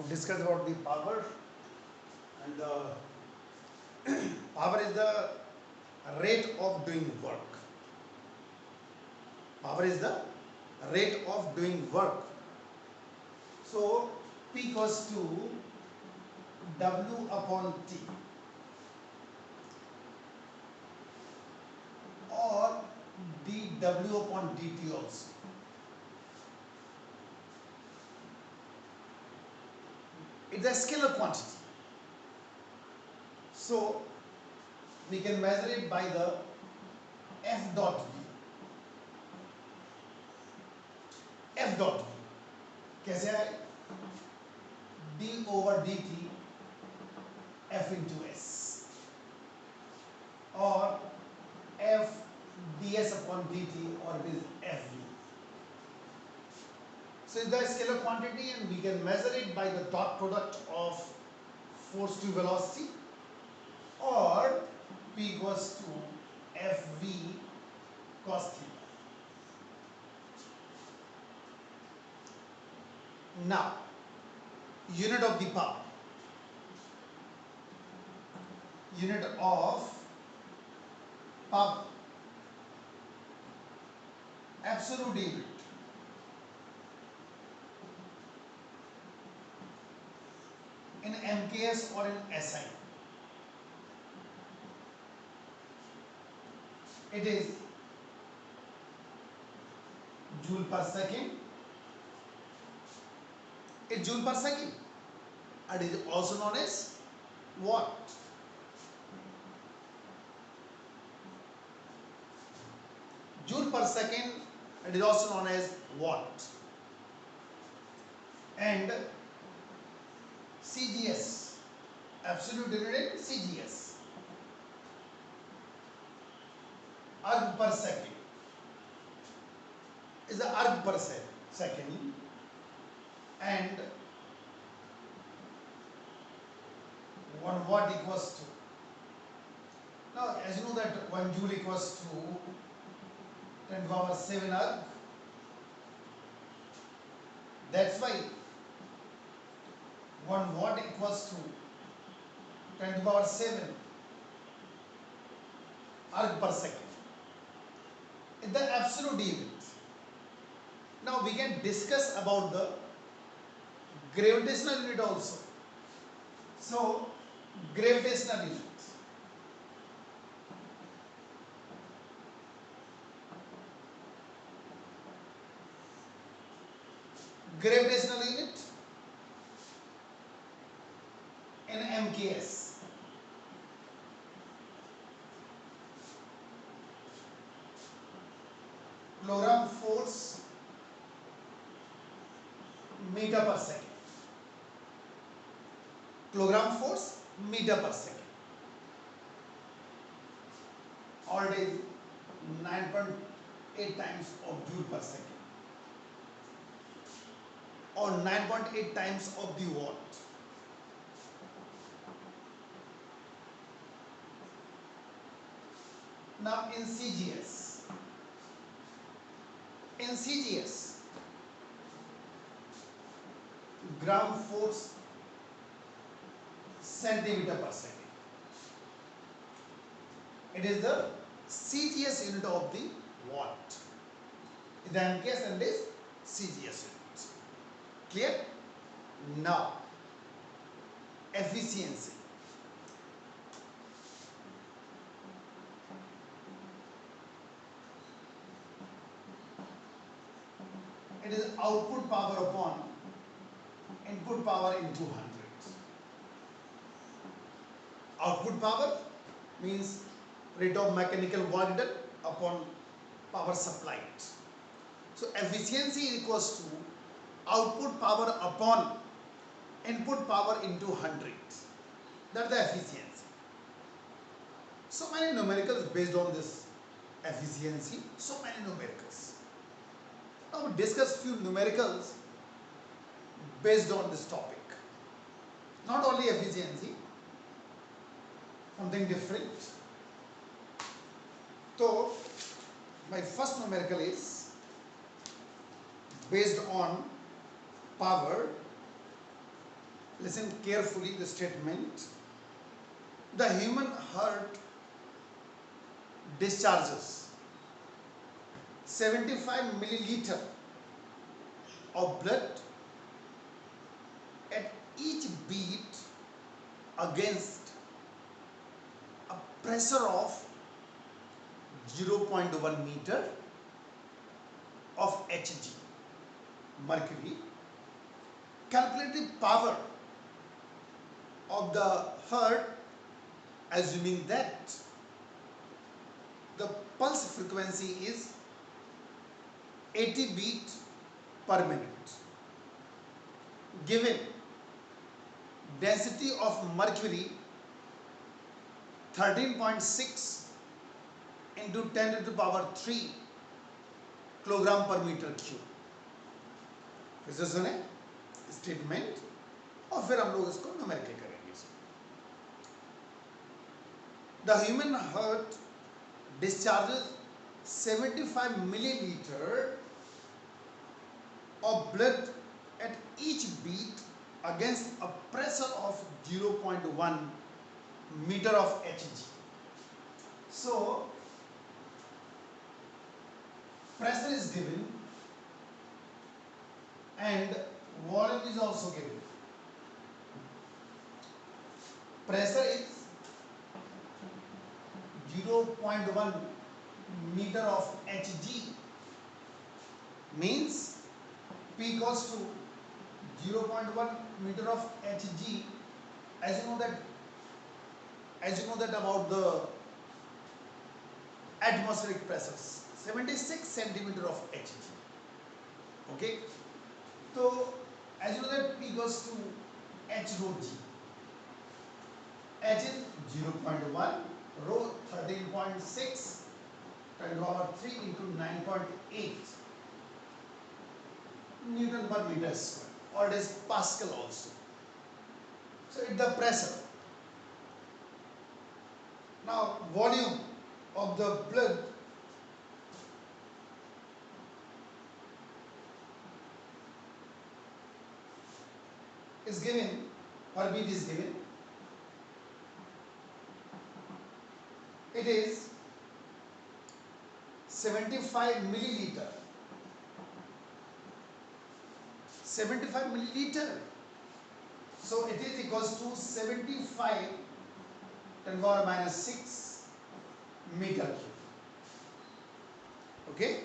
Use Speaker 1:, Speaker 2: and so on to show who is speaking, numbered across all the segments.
Speaker 1: discuss about the power, and power is the rate of doing work. Power is the rate of doing work. So P equals to W upon T, or dW upon dt also. It's a scalar quantity. So we can measure it by the F dot V. F dot V कैसे है? D over dt F into S, or F ds upon dt, or it is FV. So it's the scalar quantity, and we can measure it by the dot product of force to velocity, or P equals to FV cos theta. Now, unit of the power. Unit of power. Absolute unit. In MKS or in SI. It is joule per second. It's joule per second, and it is also known as watt. Joule per second, it is also known as watt. And CGS, absolute unit in CGS, erg per second, is the erg per second, and 1 watt equals to, now as you know that 1 joule equals to 10 to the power 7 erg. That's why 1 watt equals to 10 to the power 7 erg per second. It's the absolute unit. Now we can discuss about the gravitational unit also. So gravitational unit. Gravitational unit in MKS. Kilogram force meter per second. Kilogram force meter per second. Or it is 9.8 times of joule per second, or 9.8 times of the watt. Now in CGS, ground force centimeter per second. It is the CGS unit of the watt. The MKS and this CGS unit. Clear? Now, efficiency. It is output power upon input power into 100. Output power means rate of mechanical work done upon power supplied. So efficiency equals to output power upon input power into 100. That's the efficiency. So many numericals based on this efficiency. So many numericals. Now we discuss few numericals based on this topic. Not only efficiency, something different. So my first numerical is based on power Listen carefully the statement. The human heart discharges 75 milliliter of blood at each beat against a pressure of 0.1 meter of Hg mercury. Calculate the power of the heart assuming that the pulse frequency is 80 beat per minute. Given density of mercury 13.6 into 10 to the power 3 kilogram पर metre cube. फिर से सुने statement और फिर हम लोग इसको numerical करेंगे. The human heart discharges 75 milliliter of blood at each beat against a pressure of 0.1 meter of Hg. So pressure is given and volume is also given. Pressure is 0.1 meter of Hg means P equals to 0.1 meter of Hg. As you know that about the atmospheric pressures 76 centimeter of Hg. Okay, so as you know that P equals to H rho G. H is 0.1, rho 13.6, 10 to the power 3 into 9.8 Newton per meter square, or it is Pascal also. So it's the pressure. Now volume of the blood is given, per beat is given. It is 75 milliliter. 75 milliliter. So it is equals to 75 10 to the power minus 6 meter cube. Okay?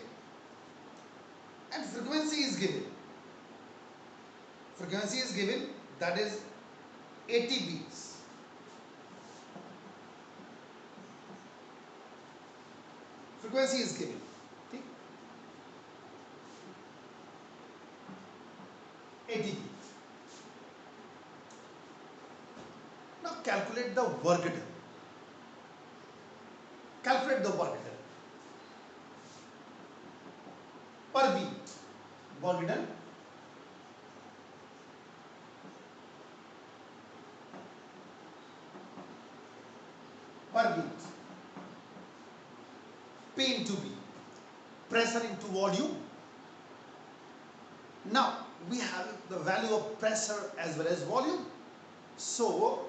Speaker 1: And frequency is given. Frequency is given, that is 80 beats. Frequency is given. Okay? 80 beats. Now calculate the work done. Calculate the work done. Per beat, work done. Per beat. P into B. Pressure into volume. Now we have the value of pressure as well as volume. So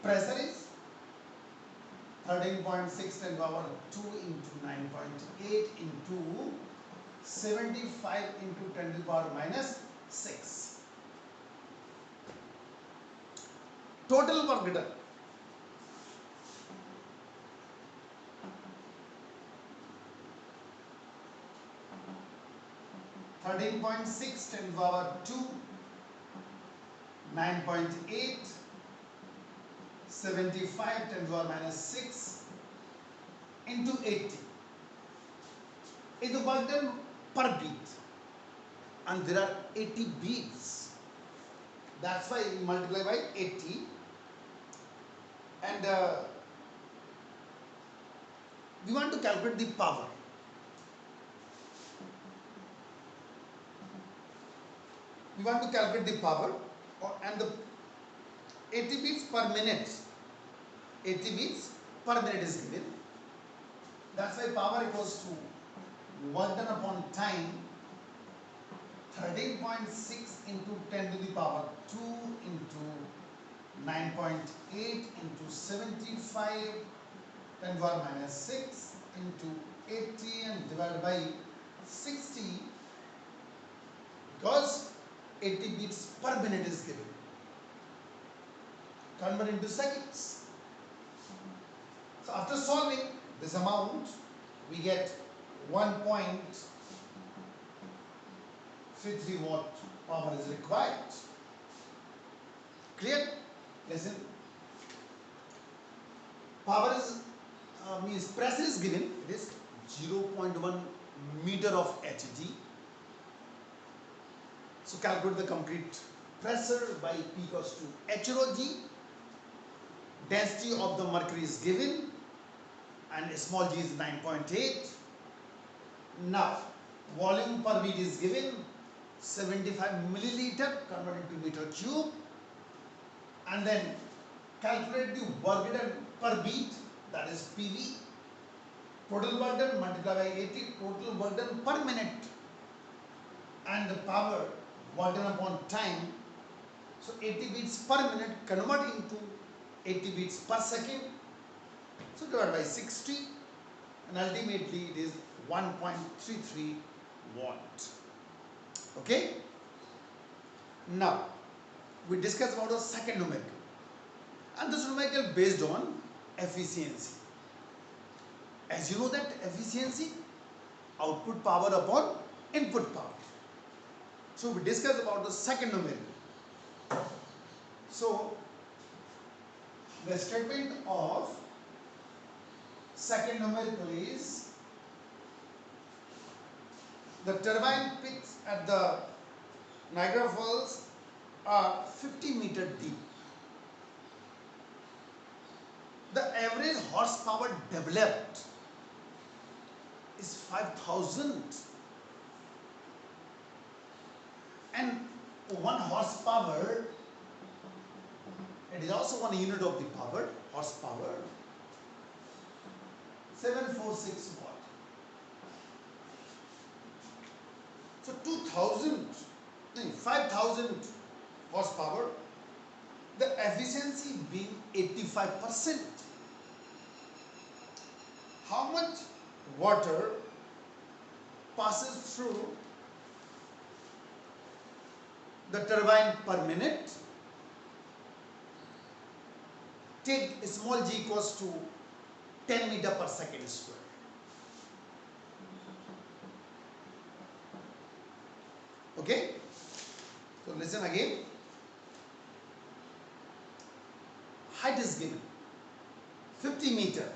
Speaker 1: pressure is 13.6 10 power 2 into 9.8 into 75 into 10 to the power minus 6. Total work done. Thirteen point 6 10 to the power 2, 9.8, 75 10 to the power minus 6 into 80. Is the work done per beat, and there are 80 beats. That's why we multiply by 80, and we want to calculate the power. We want to calculate the power, and the 80 beats per minute. 80 beats per minute is given. That's why power equals to work done upon time, 13.6 into 10 to the power 2 into 9.8 into 75 10 to the power minus 6 into 80 and divided by 60 because 80 beats per minute is given. Convert into seconds. So after solving this amount, we get 1.33 watt power is required. Clear? Listen. Power is means pressure is given. It is 0.1 meter of Hg. So calculate the concrete pressure by P equals to H rho G. Density of the mercury is given and small g is 9.8. Now volume per beat is given 75 milliliter converted to meter cube, and then calculate the work done per beat, that is PV. Total work done multiplied by 80, total work done per minute, and the power work done upon time. So 80 beats per minute convert into 80 beats per second. So divided by 60, and ultimately it is 1.33 watt. Okay. Now we discuss about the second numerical, and this numerical based on efficiency. As you know that efficiency, output power upon input power. So we discuss about the second numerical. So the statement of second numerical is the turbine pits at the Niagara Falls are 50 meter deep. The average horsepower developed is 5,000, and 1 horsepower, it is also 1 unit of the power, horsepower, 746 watt. So 5,000 horsepower, the efficiency being 85%. How much water passes through the turbine per minute? Take small g equals to 10 meter per second square. Okay? So listen again. Height is given 50 meter.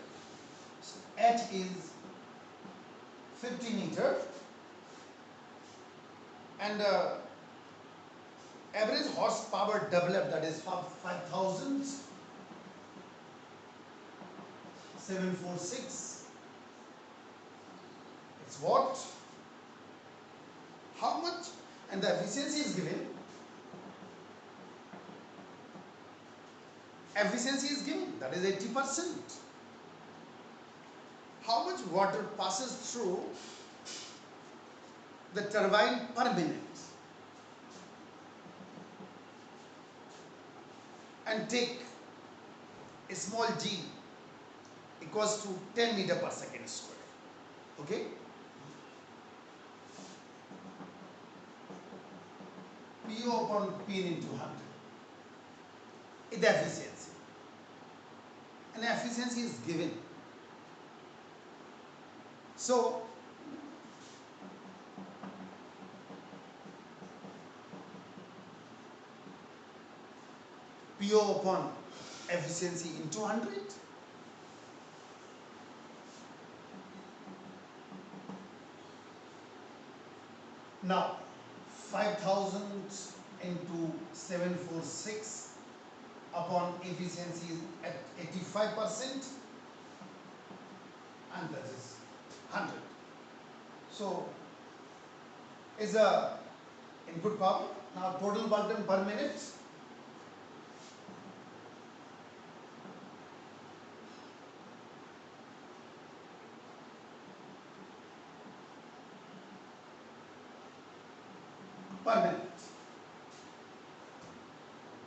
Speaker 1: So H is 50 meter, and average horsepower developed, that is 5,000, 746. It's what? How much? And the efficiency is given. Efficiency is given, that is 80%. How much water passes through the turbine per minute? And take a small g equals to 10 meter per second square. Okay? PU upon P into 100 is the efficiency. And efficiency is given. So PO upon efficiency into 100. Now 5,000 into 746 upon efficiency is at 85%, and that is 100. So is a input power. Now total work done per minute. per minute.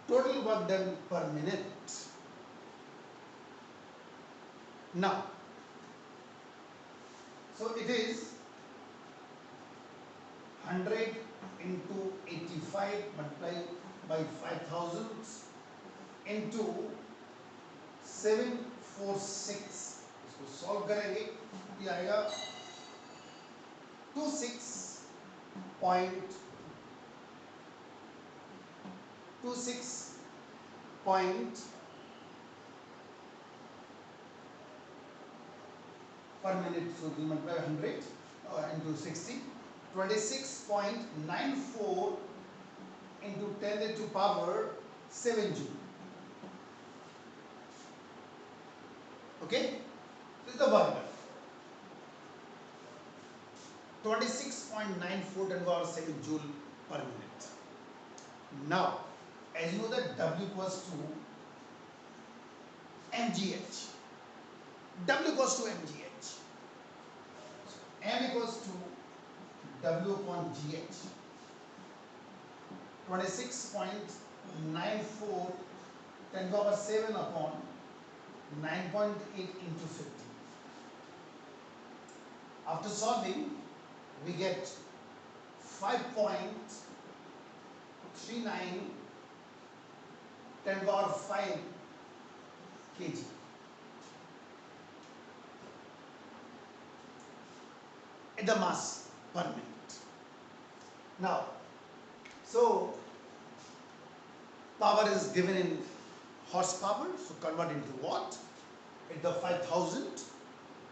Speaker 1: Total work done per minute. Now, so it is 100 into 85 multiplied by 5000 into 746. इसको solve करेंगे, ये आएगा 26 per minute, so we multiply 100 into 60, 26.94 into 10 to power 7 joule. Okay, this is the work done. 26.94 10 power 7 joule per minute. Now, as you know that W equals to mgh. W equals to mgh. M equals to W upon GH. 26.94 10 power 7 upon 9.8 into 50. After solving, we get 5.39 10 power 5 kg. At the mass per minute. Now, so power is given in horsepower, so convert into watt. At the 5000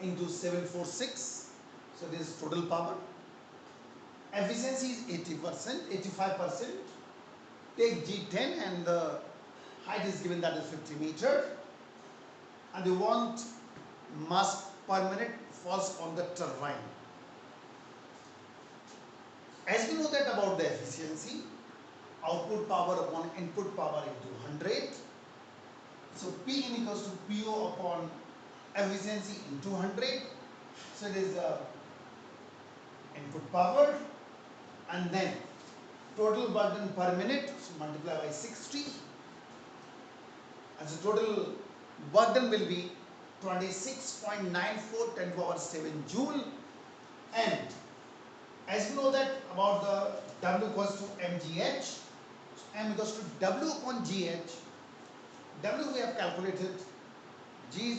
Speaker 1: into 746, so this is total power. Efficiency is 80%, 85%. Take G10 and the height is given, that is 50 meter, and they want mass per minute falls on the turbine. As we know that about the efficiency, output power upon input power into 100. So Pin equals to PO upon efficiency into 100. So it is input power, and then total work done per minute, so multiply by 60, and so total work done will be 26.94 10 power 7 joule. And as we know that about the W equals to mgh, so M equals to W upon GH. W we have calculated, G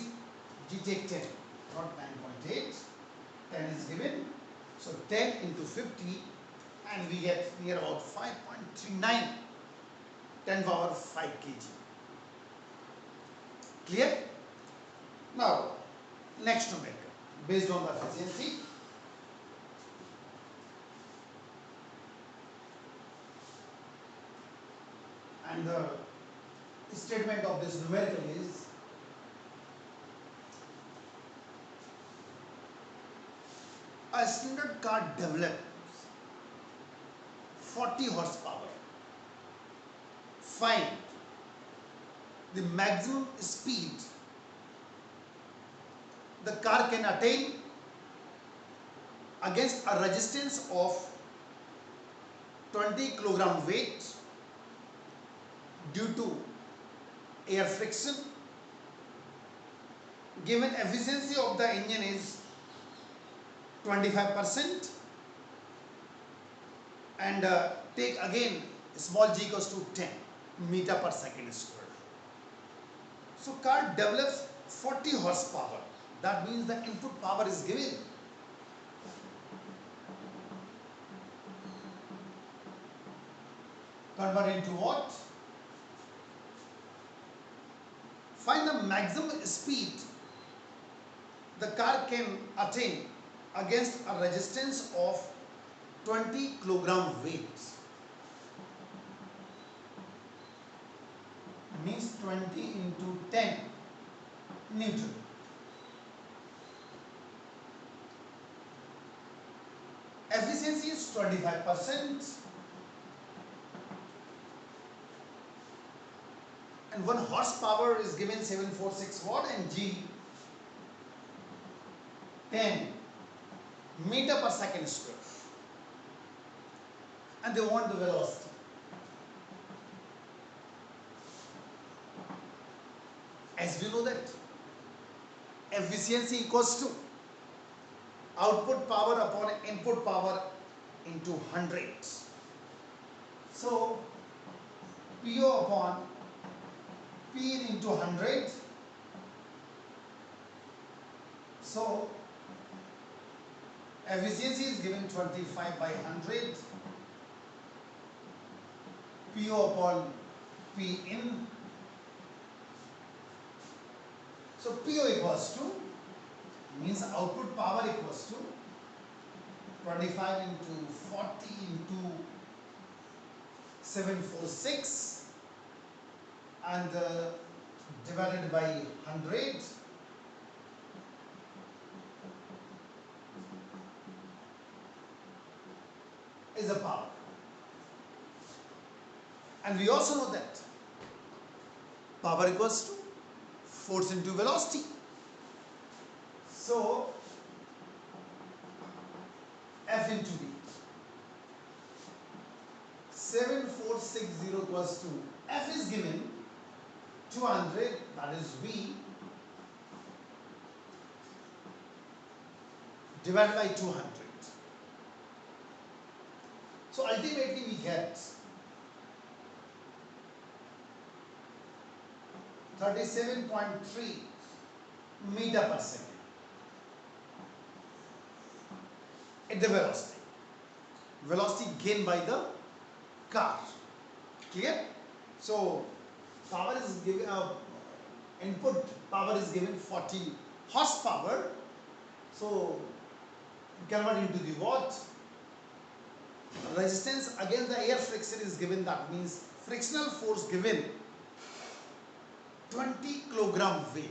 Speaker 1: take 10, not 9.8, 10 is given, so 10 into 50, and we get near about 5.39 10 power 5 kg. Clear? Now, next numerical, based on the efficiency. And the statement of this numerical is a standard car develops 40 horsepower. Find the maximum speed the car can attain against a resistance of 20 kilogram weight due to air friction. Given efficiency of the engine is 25%, and take again small g equals to 10 meter per second square. So car develops 40 horsepower. That means the input power is given. Convert into what? Find the maximum speed the car can attain against a resistance of 20 kilogram weight. Means 20 into 10 Newton. Efficiency is 25%. And 1 horsepower is given 746 watt, and G 10 meter per second square. and they want the velocity. As we know that efficiency equals to output power upon input power into 100. So PO upon P into 100. So efficiency is given 25 by 100. PO upon P in. So PO equals to, means output power equals to 25 into 40 into 746 and divided by 100. Is a power. And we also know that power equals to force into velocity. So F into V. 7460 equals to, F is given 200, that is V, divided by 200. So ultimately we get 37.3 meter per second at the velocity. Velocity gained by the car. Clear? So power is given, input power is given 40 horsepower. So convert into the watt. Resistance against the air friction is given, that means frictional force given 20 kilogram weight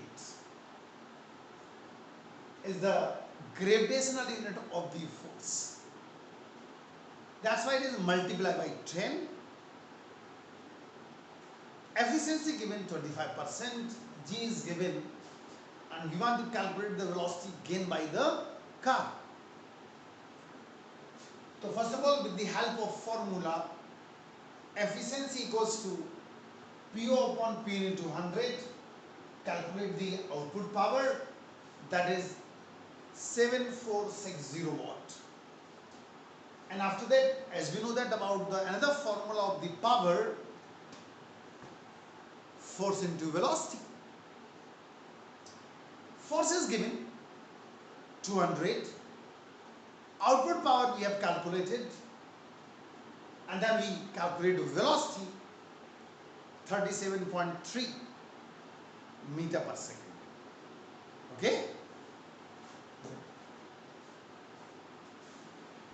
Speaker 1: is the gravitational unit of the force. That's why it is multiplied by 10. Efficiency given 25%, G is given, and we want to calculate the velocity gained by the car. So first of all, with the help of formula, efficiency equals to PO upon P into 100, calculate the output power, that is 7460 watt. And after that, as we know that about the another formula of the power, force into velocity. Force is given 200. Output power we have calculated, and then we calculate velocity 37.3 meter per second. Okay?